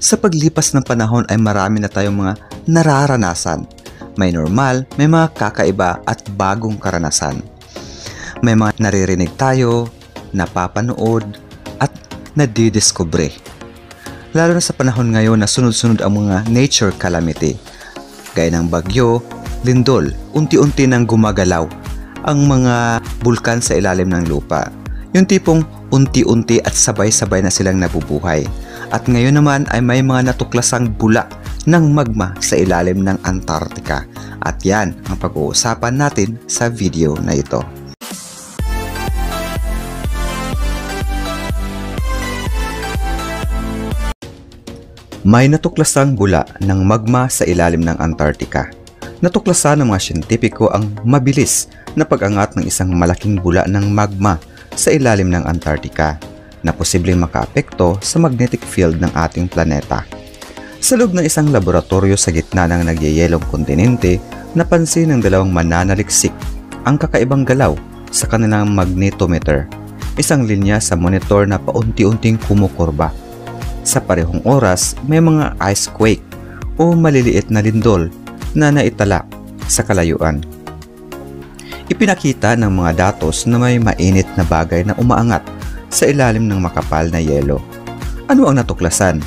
Sa paglipas ng panahon ay marami na tayong mga nararanasan. May normal, may mga kakaiba at bagong karanasan. May mga naririnig tayo, napapanood, at nadidiskubre. Lalo na sa panahon ngayon na sunod-sunod ang mga nature calamity. Gaya ng bagyo, lindol, unti-unti nang gumagalaw ang mga bulkan sa ilalim ng lupa. Yung tipong unti-unti at sabay-sabay na silang nabubuhay. At ngayon naman ay may mga natuklasang bula ng magma sa ilalim ng Antarctica. At yan ang pag-uusapan natin sa video na ito. May natuklasang bula ng magma sa ilalim ng Antarctica. Natuklasan ng mga siyentipiko ang mabilis na pag-angat ng isang malaking bula ng magma sa ilalim ng Antarctica na posibleng makaapekto sa magnetic field ng ating planeta. Sa loob ng isang laboratorio sa gitna ng nagyayelong kontinente, napansin ng dalawang mananaliksik ang kakaibang galaw sa kanilang magnetometer, isang linya sa monitor na paunti-unting kumukurba. Sa parehong oras, may mga ice quake o maliliit na lindol na naitala sa kalayuan. Ipinakita ng mga datos na may mainit na bagay na umaangat sa ilalim ng makapal na yelo. Ano ang natuklasan?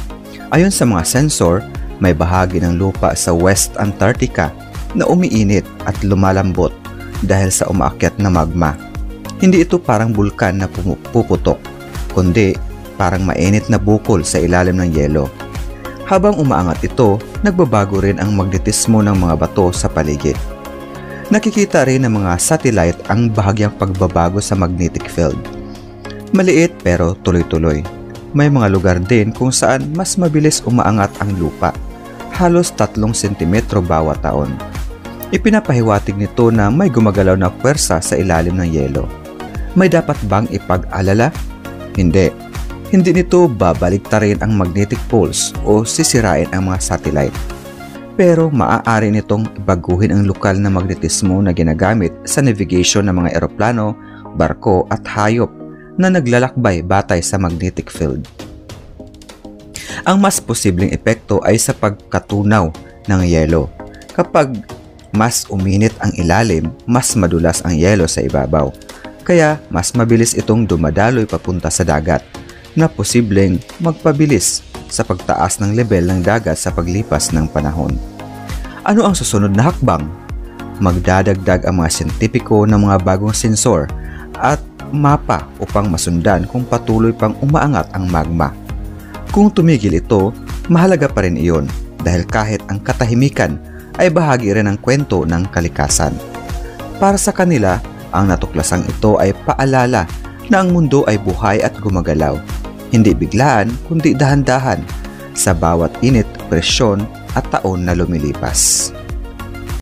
Ayon sa mga sensor, may bahagi ng lupa sa West Antarctica na umiinit at lumalambot dahil sa umaakyat na magma. Hindi ito parang bulkan na puputok, kundi parang mainit na bukol sa ilalim ng yelo. Habang umaangat ito, nagbabago rin ang magnetismo ng mga bato sa paligid. Nakikita rin ng mga satellite ang bahagyang pagbabago sa magnetic field. Maliit pero tuloy-tuloy. May mga lugar din kung saan mas mabilis umaangat ang lupa, halos 3 sentimetro bawat taon. Ipinapahiwatig nito na may gumagalaw na puwersa sa ilalim ng yelo. May dapat bang ipag-alala? Hindi. Hindi nito babaliktarin ang magnetic poles o sisirain ang mga satellite. Pero maaari nitong baguhin ang lokal na magnetismo na ginagamit sa navigation ng mga eroplano, barko at hayop na naglalakbay batay sa magnetic field. Ang mas posibleng epekto ay sa pagkatunaw ng yelo. Kapag mas uminit ang ilalim, mas madulas ang yelo sa ibabaw. Kaya mas mabilis itong dumadaloy papunta sa dagat na posibleng magpabilis sa pagtaas ng level ng dagat sa paglipas ng panahon. Ano ang susunod na hakbang? Magdadagdag ang mga siyentipiko ng mga bagong sensor at mapa upang masundan kung patuloy pang umaangat ang magma. Kung tumigil ito, mahalaga pa rin iyon dahil kahit ang katahimikan ay bahagi rin ng kwento ng kalikasan. Para sa kanila, ang natuklasang ito ay paalala na ang mundo ay buhay at gumagalaw. Hindi biglaan kundi dahan-dahan sa bawat init, presyon at taon na lumilipas.